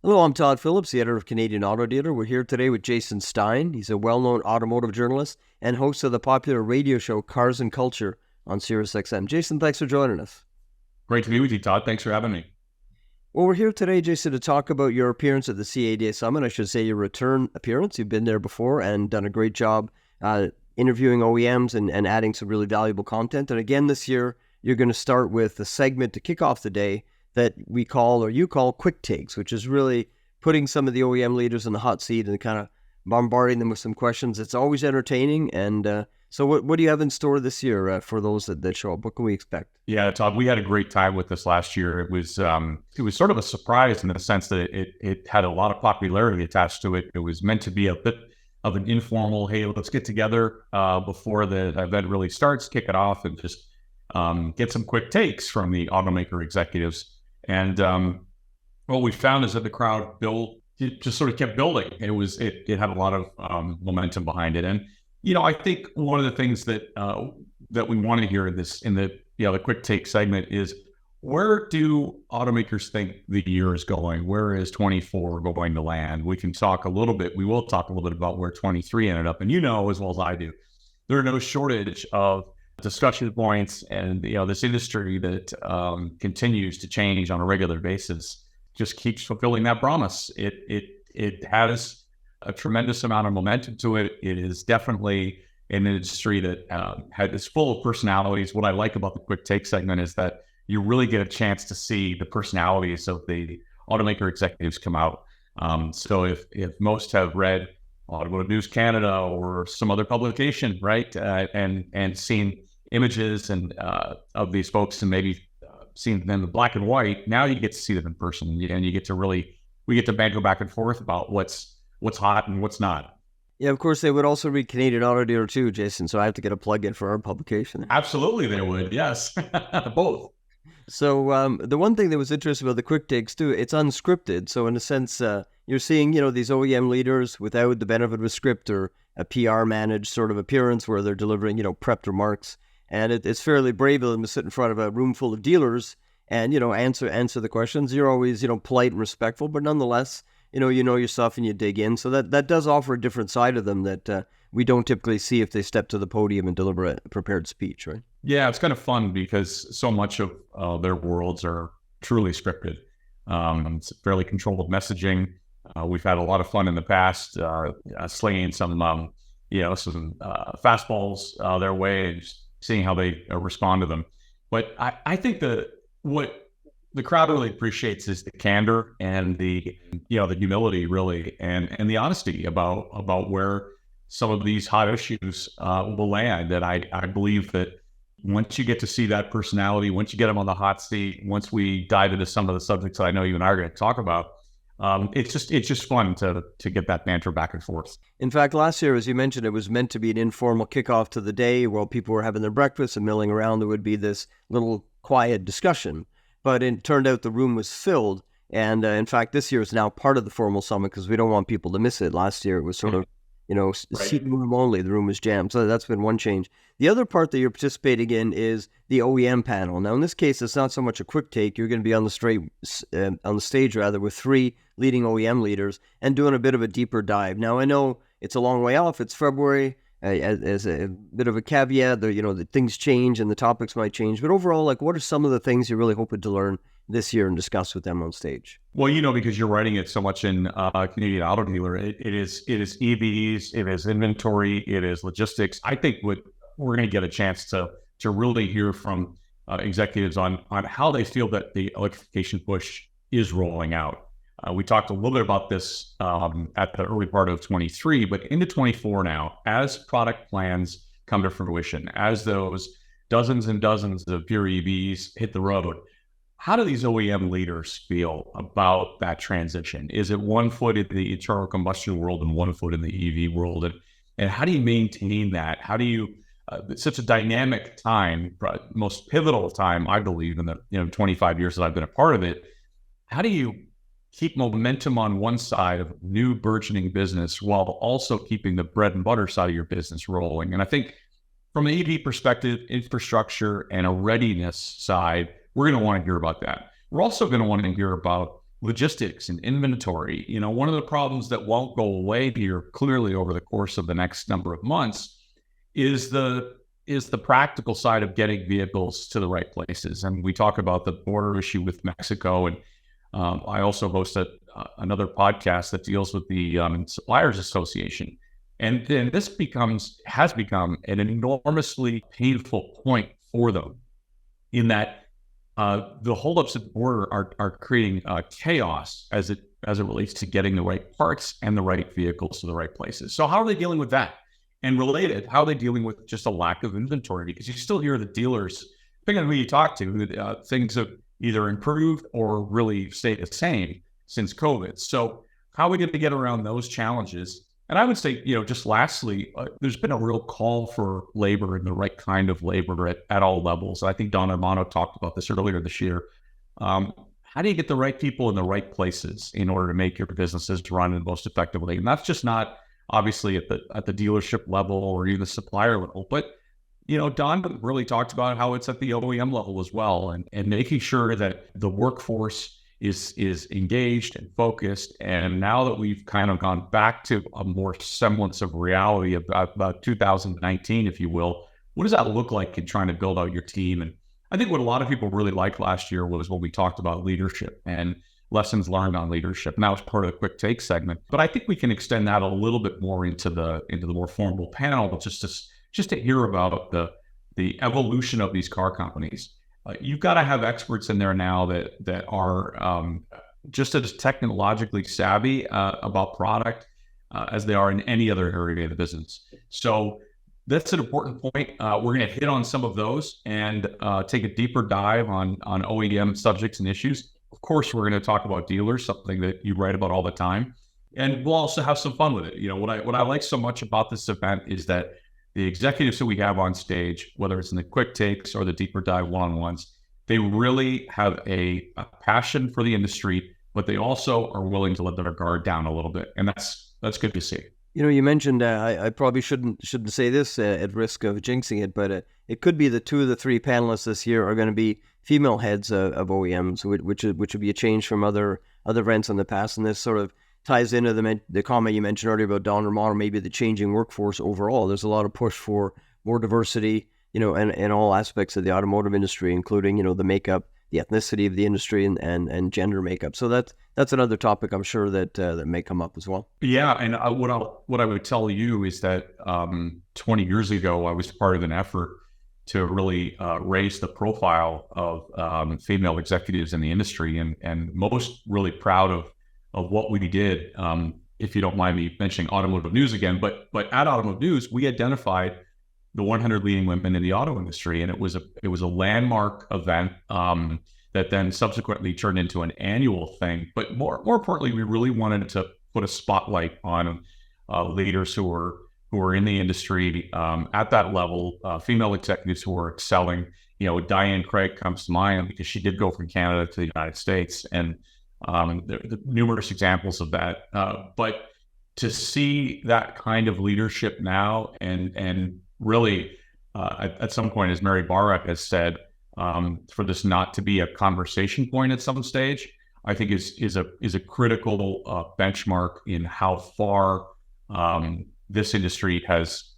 Hello, I'm Todd Phillips, the editor of Canadian Auto Dealer. We're here today with Jason Stein. He's a well-known automotive journalist and host of the popular radio show Cars and Culture on SiriusXM. Jason, thanks for joining us. Great to be with you, Todd. Thanks for having me. Well, we're here today, Jason, to talk about your appearance at the CADA Summit. I should say your return appearance. You've been there before and done a great job interviewing OEMs and adding some really valuable content. And again, this year, you're going to start with a segment to kick off the day that we call, or you call, Quick Takes, which is really putting some of the OEM leaders in the hot seat and kind of bombarding them with some questions. It's always entertaining. And so what do you have in store this year for those that show up? What can we expect? Yeah, Todd, we had a great time with this last year. It was sort of a surprise in the sense that it had a lot of popularity attached to it. It was meant to be a bit of an informal, hey, let's get together before the event really starts, kick it off, and just get some quick takes from the automaker executives. And what we found is that the crowd it just sort of kept building. It had a lot of momentum behind it. And I think one of the things that we want to hear in the quick take segment is, where do automakers think the year is going? Where is 24 going to land? We will talk a little bit about where 23 ended up. And as well as I do, there are no shortage of discussion points, and this industry that continues to change on a regular basis just keeps fulfilling that promise. It has a tremendous amount of momentum to it. It is definitely an industry that is full of personalities. What I like about the quick take segment is that you really get a chance to see the personalities of the automaker executives come out. So if most have read Automotive News Canada or some other publication, right, and seen images and of these folks and maybe seen them in black and white, now you get to see them in person, and we get to banter back and forth about what's hot and what's not. Yeah, of course, they would also read Canadian Auto Dealer too, Jason, so I have to get a plug in for our publication. Absolutely, they would, yes. Both. So the one thing that was interesting about the quick takes too, it's unscripted. So in a sense, you're seeing, these OEM leaders without the benefit of a script or a PR managed sort of appearance where they're delivering, prepped remarks. And it's fairly brave of them to sit in front of a room full of dealers and, answer the questions. You're always, polite and respectful, but nonetheless, you know your stuff and you dig in. So that does offer a different side of them that we don't typically see if they step to the podium and deliver a prepared speech, right? Yeah, it's kind of fun because so much of their worlds are truly scripted. It's fairly controlled messaging. We've had a lot of fun in the past slinging some fastballs their way and just seeing how they respond to them. But I think what the crowd really appreciates is the candor and the humility, really, and the honesty about where some of these hot issues will land. And I believe that once you get to see that personality, once you get them on the hot seat, once we dive into some of the subjects that I know you and I are going to talk about, it's just fun to get that banter back and forth. In fact, last year, as you mentioned, it was meant to be an informal kickoff to the day while people were having their breakfast and milling around. There would be this little quiet discussion, but it turned out the room was filled. And in fact, this year is now part of the formal summit because we don't want people to miss it. Last year, it was sort of seating room only. The room was jammed. So that's been one change. The other part that you're participating in is the OEM panel. Now, in this case, it's not so much a quick take. You're going to be on the stage with three leading OEM leaders and doing a bit of a deeper dive. Now, I know it's a long way off. It's February. As a bit of a caveat, that things change and the topics might change. But overall, what are some of the things you're really hoping to learn this year and discuss with them on stage? Well, because you're writing it so much in Canadian Auto Dealer, it is EVs, it is inventory, it is logistics. I think what we're going to get a chance to really hear from executives on how they feel that the electrification push is rolling out. We talked a little bit about this at the early part of 23, but into 24 now, as product plans come to fruition, as those dozens and dozens of pure EVs hit the road, how do these OEM leaders feel about that transition? Is it one foot in the internal combustion world and one foot in the EV world? And how do you maintain that? How do you, it's such a dynamic time, most pivotal time, I believe, in the 25 years that I've been a part of it. How do you keep momentum on one side of new burgeoning business while also keeping the bread and butter side of your business rolling? And I think from an EV perspective, infrastructure and a readiness side, we're going to want to hear about that. We're also going to want to hear about logistics and inventory. One of the problems that won't go away here clearly over the course of the next number of months is the practical side of getting vehicles to the right places. And we talk about the border issue with Mexico, and I also host another podcast that deals with the Suppliers Association. And then this has become an enormously painful point for them, in that the holdups at the border are creating chaos as it relates to getting the right parts and the right vehicles to the right places. So how are they dealing with that? And related, how are they dealing with just a lack of inventory? Because you still hear the dealers, depending on who you talk to, things have either improved or really stayed the same since COVID. So how are we going to get around those challenges? And I would say, just lastly, there's been a real call for labor and the right kind of labor at all levels. I think Don Armano talked about this earlier this year. How do you get the right people in the right places in order to make your businesses run the most effectively? And that's just not obviously at the dealership level or even the supplier level, but Don really talked about how it's at the OEM level as well, and making sure that the workforce is engaged and focused. And now that we've kind of gone back to a more semblance of reality about 2019, if you will, what does that look like in trying to build out your team? And I think what a lot of people really liked last year was when we talked about leadership and lessons learned on leadership. And that was part of the quick take segment. But I think we can extend that a little bit more into the more formal panel, just to hear about the evolution of these car companies. You've got to have experts in there now that are just as technologically savvy about product as they are in any other area of the business. So that's an important point. We're going to hit on some of those and take a deeper dive on OEM subjects and issues. Of course, we're going to talk about dealers, something that you write about all the time, and we'll also have some fun with it. What I like so much about this event is that the executives that we have on stage, whether it's in the quick takes or the deeper dive one-on-ones, they really have a passion for the industry, but they also are willing to let their guard down a little bit, and that's good to see. You mentioned I probably shouldn't say this at risk of jinxing it, but it could be that 2 of the 3 panelists this year are going to be female heads of OEMs, which would be a change from other events in the past, and this sort of ties into the comment you mentioned earlier about Don Romano, maybe the changing workforce overall. There's a lot of push for more diversity, in all aspects of the automotive industry, including, the makeup, the ethnicity of the industry and gender makeup. So that's another topic I'm sure that may come up as well. Yeah, and what I would tell you is that 20 years ago, I was part of an effort to really raise the profile of female executives in the industry, and most really proud of what we did. If you don't mind me mentioning Automotive News again, but at Automotive News, we identified the 100 leading women in the auto industry, and it was a landmark event that then subsequently turned into an annual thing. But more importantly, we really wanted to put a spotlight on leaders who were in the industry at that level, female executives who were excelling. Diane Craig comes to mind because she did go from Canada to the United States, and there are numerous examples of that. But to see that kind of leadership now, and really at some point, as Mary Barra has said, for this not to be a conversation point at some stage, I think is a critical benchmark in how far this industry has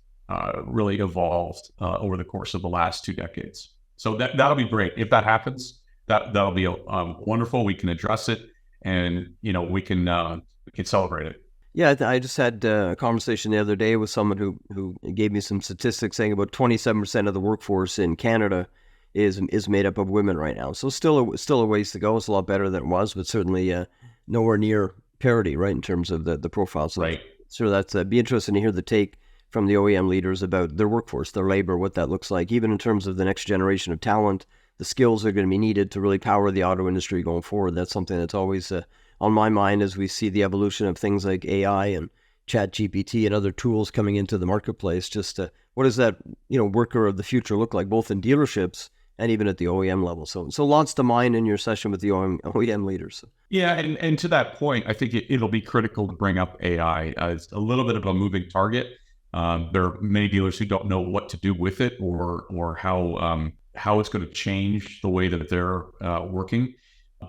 really evolved over the course of the last 2 decades. So that'll be great if that happens. That'll be wonderful. We can address it, and we can celebrate it. Yeah, I just had a conversation the other day with someone who gave me some statistics saying about 27% of the workforce in Canada is made up of women right now. So still a ways to go. It's a lot better than it was, but certainly nowhere near parity, right, in terms of the profile. So right. So that's be interesting to hear the take from the OEM leaders about their workforce, their labor, what that looks like, even in terms of the next generation of talent, the skills that are going to be needed to really power the auto industry going forward. That's something that's always on my mind as we see the evolution of things like AI and ChatGPT and other tools coming into the marketplace. Just what does that worker of the future look like, both in dealerships and even at the OEM level? So lots to mind in your session with the OEM leaders. Yeah, and to that point, I think it'll be critical to bring up AI. It's a little bit of a moving target. There are many dealers who don't know what to do with it or how it's going to change the way that they're working.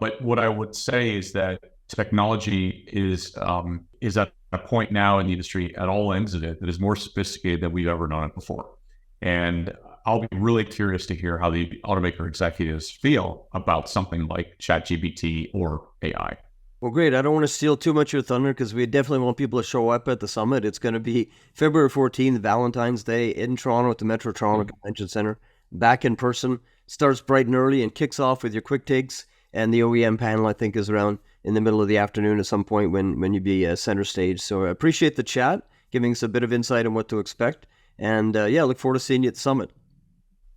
But what I would say is that technology is at a point now in the industry at all ends of it that is more sophisticated than we've ever known it before. And I'll be really curious to hear how the automaker executives feel about something like ChatGPT or AI. Well, great. I don't want to steal too much of your thunder because we definitely want people to show up at the summit. It's going to be February 14th, Valentine's Day in Toronto at the Metro Toronto Convention Center. Back in person. Starts bright and early and kicks off with your quick takes. And the OEM panel, I think, is around in the middle of the afternoon at some point when you'd be center stage. So I appreciate the chat, giving us a bit of insight on what to expect. And look forward to seeing you at the summit.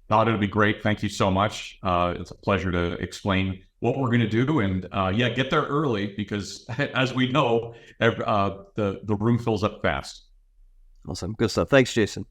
Thought it'd be great. Thank you so much. It's a pleasure to explain what we're going to do. And get there early because, as we know, the room fills up fast. Awesome. Good stuff. Thanks, Jason.